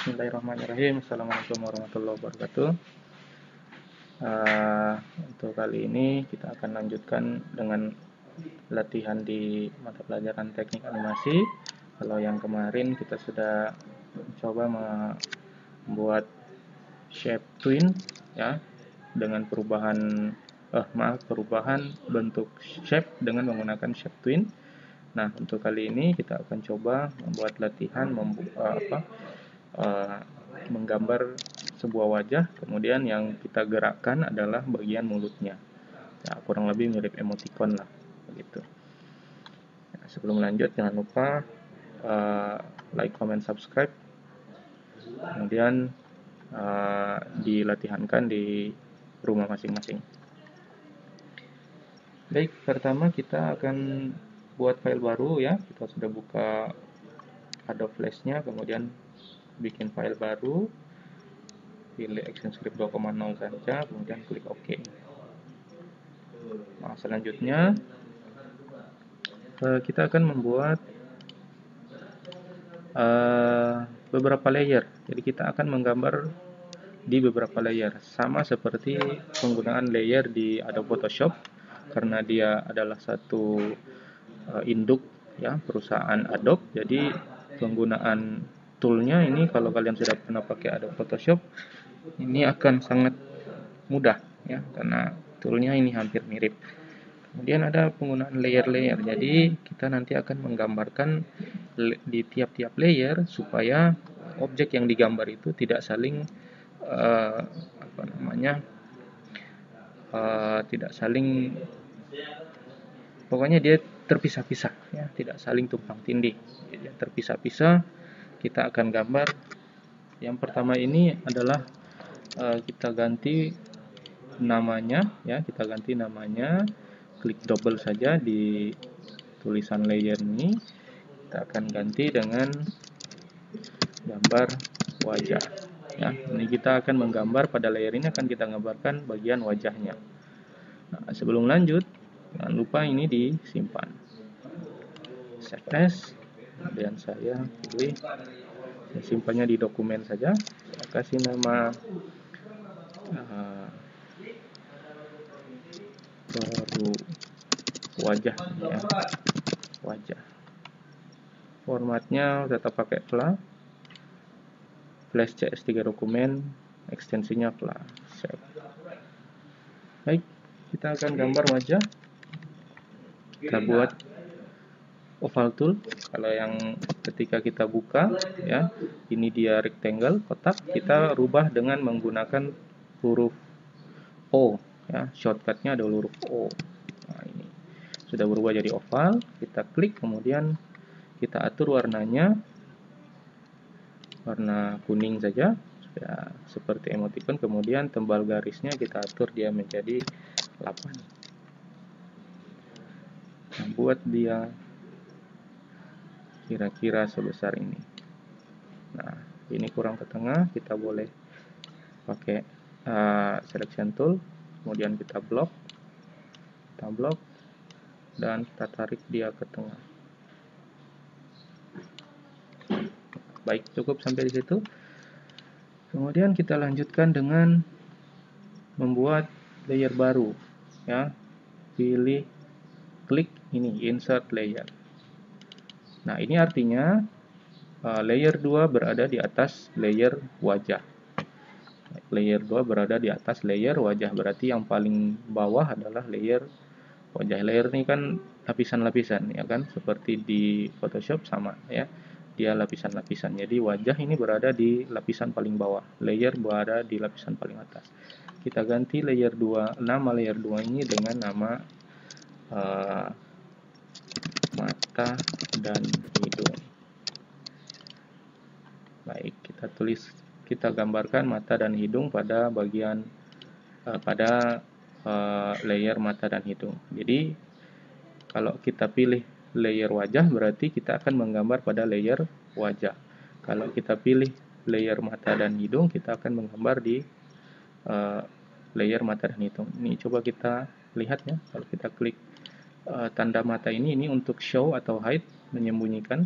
Bismillahirrahmanirrahim. Assalamualaikum warahmatullahi wabarakatuh. Untuk kali ini kita akan lanjutkan dengan latihan di mata pelajaran teknik animasi. Kalau yang kemarin kita sudah mencoba membuat shape twin ya, dengan perubahan bentuk shape dengan menggunakan shape twin. Nah, untuk kali ini kita akan coba membuat latihan menggambar sebuah wajah, kemudian yang kita gerakkan adalah bagian mulutnya. Ya, kurang lebih mirip emoticon lah, begitu. Ya, sebelum lanjut, jangan lupa like, comment, subscribe, kemudian dilatihankan di rumah masing-masing. Baik, pertama kita akan buat file baru ya. Kita sudah buka Adobe Flash-nya, kemudian bikin file baru, pilih ActionScript 2.0 saja, kemudian klik OK. Nah, selanjutnya kita akan membuat beberapa layer. Jadi kita akan menggambar di beberapa layer, sama seperti penggunaan layer di Adobe Photoshop, karena dia adalah satu induk ya perusahaan Adobe. Jadi penggunaan toolnya ini, kalau kalian sudah pernah pakai Adobe Photoshop, ini akan sangat mudah ya, karena toolnya ini hampir mirip. Kemudian ada penggunaan layer-layer. Jadi kita nanti akan menggambarkan di tiap-tiap layer supaya objek yang digambar itu tidak saling pokoknya dia terpisah-pisah ya, tidak saling tumpang tindih. Jadi terpisah-pisah. Kita akan gambar. Yang pertama ini adalah kita ganti namanya ya, klik double saja di tulisan layer ini. Kita akan ganti dengan gambar wajah ya. Ini kita akan menggambar pada layer ini, akan kita gambarkan bagian wajahnya. Nah, sebelum lanjut, jangan lupa ini disimpan, save as, kemudian saya pilih, saya simpannya di dokumen saja. Saya kasih nama baru wajah ya, wajah. Formatnya tetap pakai Flash CS3 dokumen, ekstensinya Flash. Save. Baik, kita akan gambar wajah. Kita buat oval tool. Kalau yang ketika kita buka ya, ini dia rectangle, kotak, kita rubah dengan menggunakan huruf O ya, shortcutnya ada huruf O. Nah, ini sudah berubah jadi oval. Kita klik, kemudian kita atur warnanya warna kuning saja ya, seperti emoticon. Kemudian tembal garisnya kita atur dia menjadi 8. Nah, buat dia kira-kira sebesar ini. Nah, ini kurang ke tengah, kita boleh pakai selection tool, kemudian kita blok, dan kita tarik dia ke tengah. Baik, cukup sampai di situ. Kemudian kita lanjutkan dengan membuat layer baru ya. Klik ini, insert layer. Nah, ini artinya layer 2 berada di atas layer wajah. Layer 2 berada di atas layer wajah, berarti yang paling bawah adalah layer wajah. Layer ini kan lapisan-lapisan ya kan, seperti di Photoshop sama ya. Dia lapisan-lapisan. Jadi wajah ini berada di lapisan paling bawah, layer berada di lapisan paling atas. Kita ganti layer 2, nama layer 2 ini dengan nama mata dan hidung. Baik, kita gambarkan mata dan hidung pada bagian layer mata dan hidung. Jadi kalau kita pilih layer wajah, berarti kita akan menggambar pada layer wajah. Kalau kita pilih layer mata dan hidung, kita akan menggambar di layer mata dan hidung. Ini coba kita lihat ya. Kalau kita klik tanda mata ini untuk show atau hide, menyembunyikan.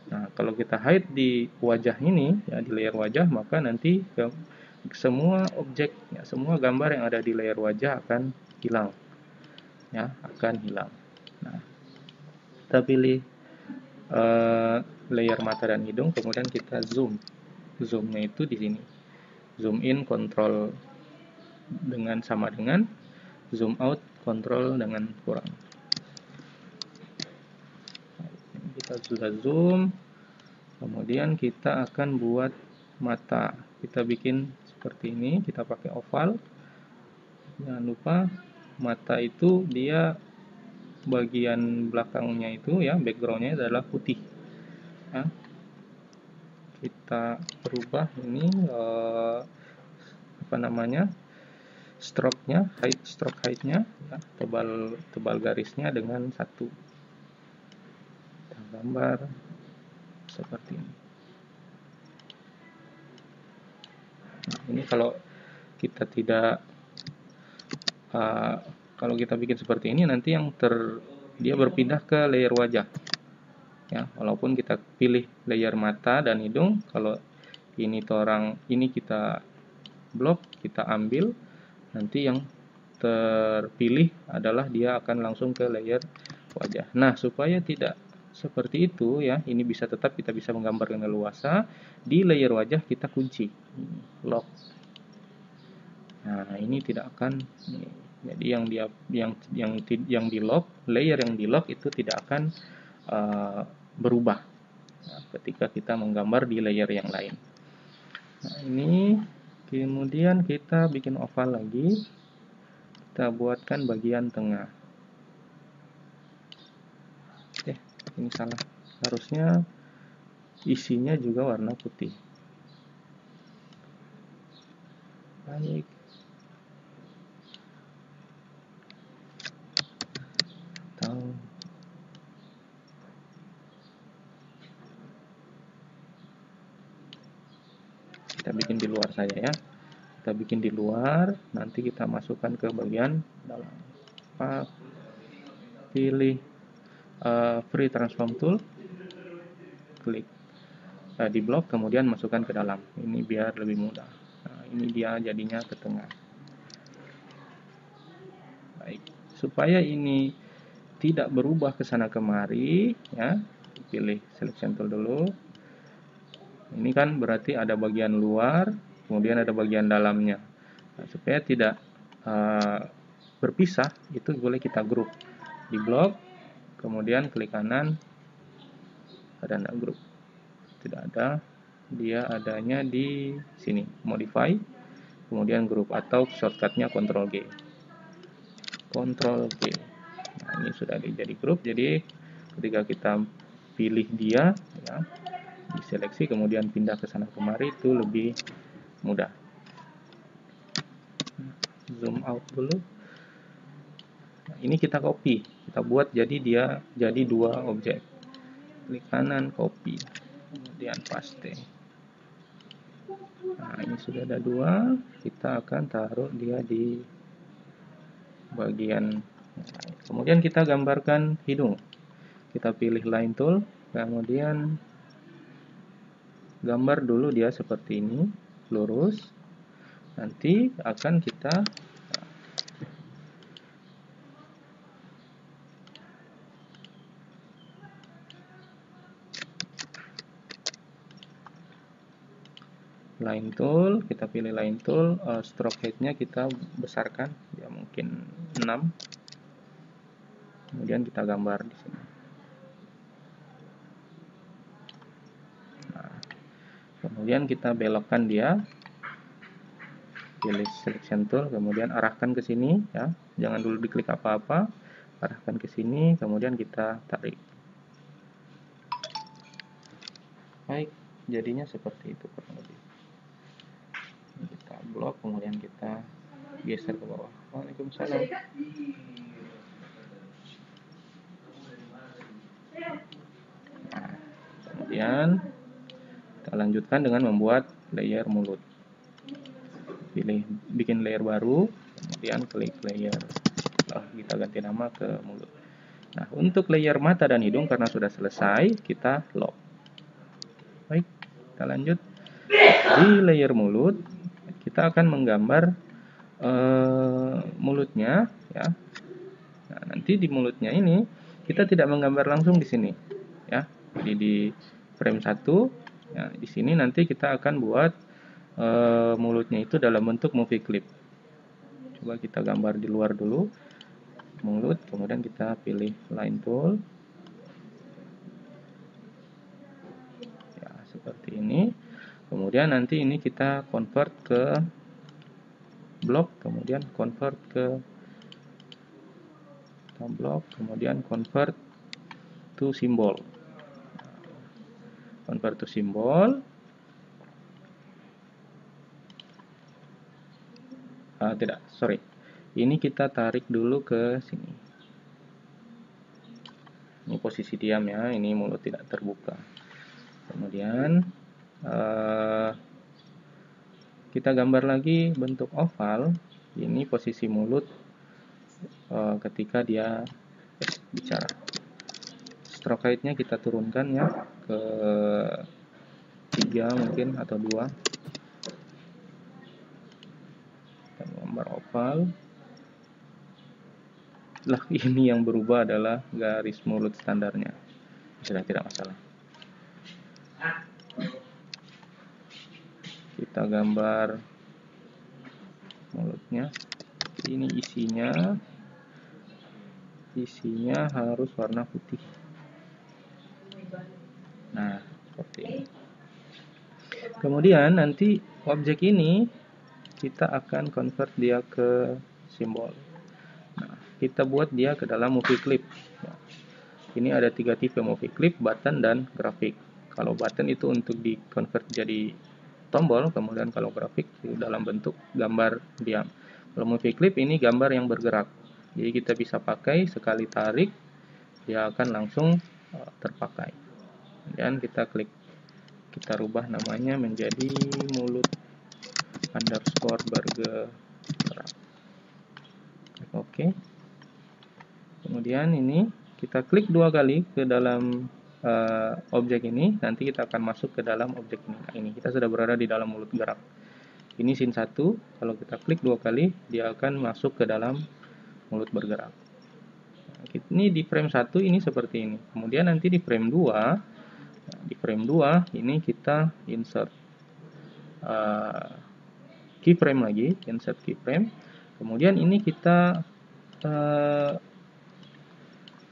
Nah, kalau kita hide di wajah ini, ya di layer wajah, maka nanti semua objek, ya, semua gambar yang ada di layer wajah akan hilang, ya akan hilang. Nah, kita pilih layer mata dan hidung, kemudian kita zoom. Zoomnya itu di sini. Zoom in kontrol dengan sama dengan, zoom out kontrol dengan kurang. Kita sudah zoom, kemudian kita akan buat mata. Kita bikin seperti ini, kita pakai oval. Jangan lupa mata itu dia bagian belakangnya itu, ya backgroundnya adalah putih, ya. Kita berubah ini apa namanya, stroke-nya, stroke height-nya, ya, tebal garisnya dengan 1. Kita gambar seperti ini. Nah, ini kalau kita tidak kalau kita bikin seperti ini, nanti yang dia berpindah ke layer wajah, ya. Walaupun kita pilih layer mata dan hidung, kalau ini ini kita blok, kita ambil, nanti yang terpilih adalah dia akan langsung ke layer wajah. Nah, supaya tidak seperti itu, ya, ini bisa tetap kita bisa menggambar dengan leluasa, di layer wajah kita kunci lock. Nah, ini tidak akan, jadi yang di lock, layer yang di lock itu tidak akan berubah, nah, ketika kita menggambar di layer yang lain. Nah, ini kemudian kita bikin oval lagi, kita buatkan bagian tengah. Ini salah, harusnya isinya juga warna putih. Baik, kita bikin di luar saja, ya. Kita bikin di luar, nanti kita masukkan ke bagian dalam. Pilih free transform tool, klik di blok, kemudian masukkan ke dalam. Ini biar lebih mudah. Nah, ini dia jadinya ke tengah. Baik, supaya ini tidak berubah ke sana kemari, ya, pilih selection tool dulu. Ini kan berarti ada bagian luar, kemudian ada bagian dalamnya. Nah, supaya tidak berpisah, itu boleh kita group di blok, kemudian klik kanan, ada enggak group? Tidak ada, dia adanya di sini, modify, kemudian group, atau shortcutnya Ctrl G. Ctrl G. Nah, ini sudah jadi grup, jadi ketika kita pilih dia, ya, diseleksi kemudian pindah ke sana kemari itu lebih mudah. Zoom out dulu. Nah, ini kita copy, kita buat jadi dia jadi 2 objek. Klik kanan, copy, kemudian paste. Nah, ini sudah ada 2, kita akan taruh dia di bagian. Kemudian kita gambarkan hidung. Kita pilih line tool, kemudian gambar dulu dia seperti ini, lurus. Nanti akan kita line tool, kita pilih line tool, stroke height-nya kita besarkan, ya mungkin 6. Kemudian kita gambar di sini. Nah, kemudian kita belokkan dia, pilih selection tool, kemudian arahkan ke sini, ya. Jangan dulu diklik apa-apa, arahkan ke sini, kemudian kita tarik. Baik, jadinya seperti itu kurang lebih. Kita blok, kemudian kita geser ke bawah. Waalaikumsalam. Nah, kemudian kita lanjutkan dengan membuat layer mulut. Pilih bikin layer baru, kemudian klik layer, kita ganti nama ke mulut. Nah, untuk layer mata dan hidung karena sudah selesai, kita lock. Baik, kita lanjut. Di layer mulut kita akan menggambar mulutnya ya. Nah, nanti di mulutnya ini kita tidak menggambar langsung di sini ya. Jadi di frame 1 ya, di sini nanti kita akan buat mulutnya itu dalam bentuk movie clip. Coba kita gambar di luar dulu mulut, kemudian kita pilih line tool ya, seperti ini. Kemudian nanti ini kita convert ke block, kemudian convert ke block, kemudian convert to symbol. Convert to symbol. Tidak, sorry. Ini kita tarik dulu ke sini. Ini posisi diam ya, ini mulut tidak terbuka. Kemudian kita gambar lagi bentuk oval. Ini posisi mulut ketika dia bicara. Stroke height-nya kita turunkan ya ke 3 mungkin atau 2. Kita gambar oval. Lah, ini yang berubah adalah garis mulut standarnya. Sudah tidak masalah. Kita gambar mulutnya. Ini isinya harus warna putih. Nah, seperti ini. Kemudian nanti objek ini kita akan convert dia ke simbol. Nah, kita buat dia ke dalam movie clip. Ini ada 3 tipe movie clip, button, dan grafik. Kalau button itu untuk di convert jadi tombol, kemudian kalau grafik itu dalam bentuk gambar diam. Kalau movie clip ini gambar yang bergerak. Jadi kita bisa pakai sekali tarik, dia akan langsung terpakai. Dan kita klik, kita rubah namanya menjadi mulut underscore bergerak. Oke. Kemudian ini kita klik 2 kali ke dalam objek ini, nanti kita akan masuk ke dalam objek ini. Nah, ini kita sudah berada di dalam mulut gerak. Ini scene 1, kalau kita klik 2 kali, dia akan masuk ke dalam mulut bergerak. Nah, ini di frame 1 ini seperti ini. Kemudian nanti di frame 2, ini kita insert keyframe lagi, insert keyframe. Kemudian ini kita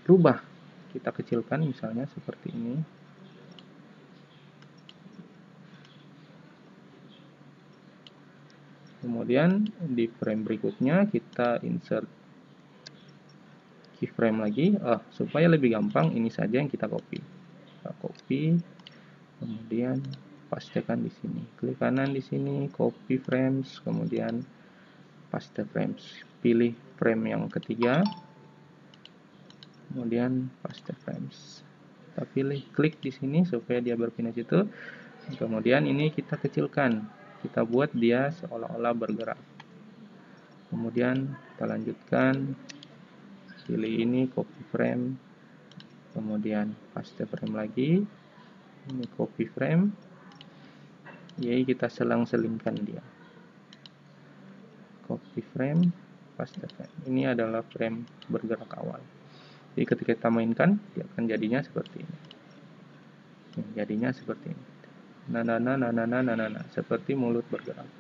rubah, kita kecilkan misalnya seperti ini. Kemudian di frame berikutnya kita insert keyframe lagi. Supaya lebih gampang, ini saja yang kita copy. Kita copy, kemudian pastekan di sini. Klik kanan di sini, copy frames, kemudian paste frames. Pilih frame yang ketiga, kemudian paste frames. Kita pilih, klik di sini supaya dia berpindah situ. Kemudian ini kita kecilkan, kita buat dia seolah-olah bergerak. Kemudian kita lanjutkan, pilih ini, copy frame, kemudian paste frame lagi, ini copy frame, jadi kita selang-selingkan dia. Copy frame, paste frame. Ini adalah frame bergerak awal. Jadi ketika kita mainkan, dia akan jadinya seperti ini. Jadinya seperti ini. Seperti mulut bergerak.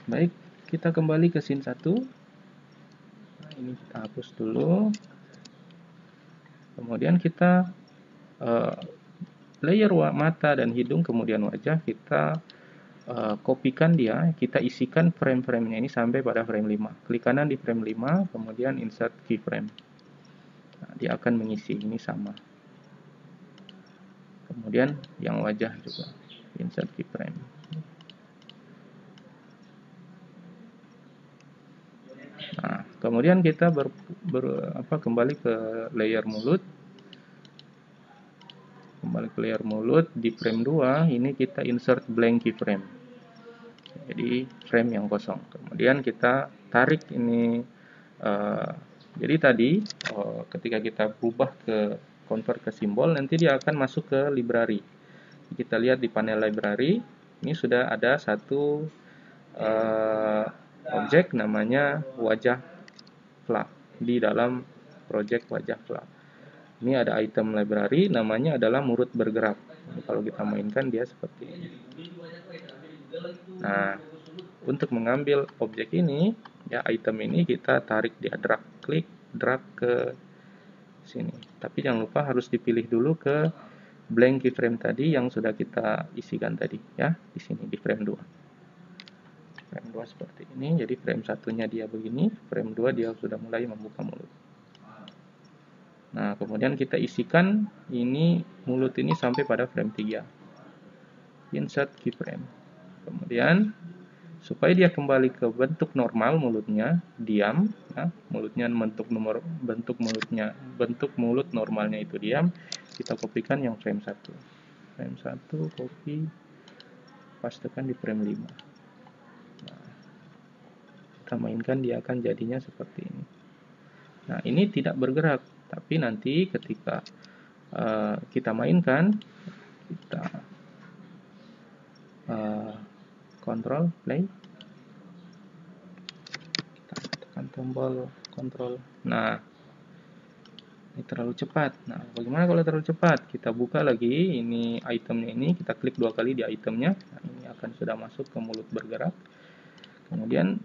Baik, kita kembali ke scene 1. Nah, ini kita hapus dulu. Kemudian kita layer mata dan hidung, kemudian wajah, kita kopikan dia, kita isikan frame-framenya ini sampai pada frame 5. Klik kanan di frame 5, kemudian insert keyframe. Nah, dia akan mengisi, ini sama. Kemudian yang wajah juga, insert keyframe. Nah, kemudian kita kembali ke layer mulut. Kembali ke layer mulut, di frame 2 ini kita insert blank keyframe. Jadi frame yang kosong. Kemudian kita tarik ini. Jadi tadi ketika kita berubah ke convert ke simbol, nanti dia akan masuk ke library. Kita lihat di panel library, ini sudah ada satu objek namanya wajah Fla di dalam project wajah Fla. Ini ada item library, namanya adalah Murut Bergerak. Kalau kita mainkan dia seperti ini. Nah, untuk mengambil objek ini, ya item ini kita tarik, dia klik drag ke sini. Tapi jangan lupa harus dipilih dulu ke blank keyframe tadi yang sudah kita isikan tadi, ya, di sini di frame 2. Frame 2 seperti ini. Jadi frame satunya dia begini, frame 2 dia sudah mulai membuka mulut. Nah, kemudian kita isikan ini mulut ini sampai pada frame 3. Insert keyframe. Kemudian supaya dia kembali ke bentuk normal mulutnya, diam, ya, mulutnya bentuk mulut normalnya itu diam, kita kopikan yang frame 1. Frame 1 copy, pastekan di frame 5. Nah, kita mainkan dia akan jadinya seperti ini. Nah, ini tidak bergerak, tapi nanti ketika kita mainkan, kita kontrol play, kita tekan tombol kontrol. Nah, ini terlalu cepat. Nah, bagaimana kalau terlalu cepat? Kita buka lagi ini itemnya ini, kita klik 2 kali di itemnya. Nah, ini akan sudah masuk ke mulut bergerak. Kemudian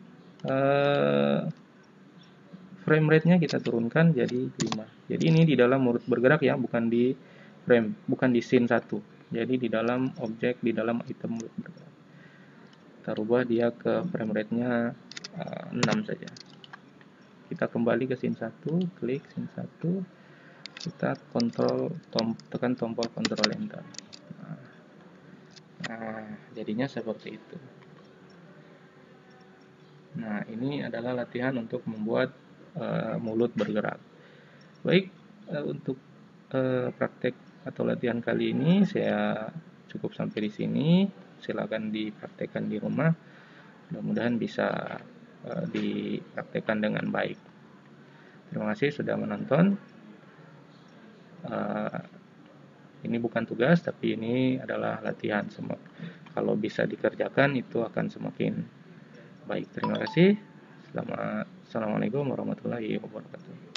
frame rate-nya kita turunkan jadi 5. Jadi ini di dalam mulut bergerak ya, bukan di frame, bukan di scene 1. Jadi di dalam objek, di dalam item mulut bergerak. Kita rubah dia ke frame rate-nya 6 saja. Kita kembali ke scene 1, klik scene 1, kita tekan tombol Ctrl Enter. Nah, jadinya seperti itu. Nah, ini adalah latihan untuk membuat mulut bergerak. Baik, untuk praktek atau latihan kali ini saya cukup sampai di sini. Silakan dipraktekkan di rumah. Mudah-mudahan bisa dipraktekkan dengan baik. Terima kasih sudah menonton. Ini bukan tugas, tapi ini adalah latihan. Kalau bisa dikerjakan, itu akan semakin baik. Terima kasih. Assalamualaikum warahmatullahi wabarakatuh.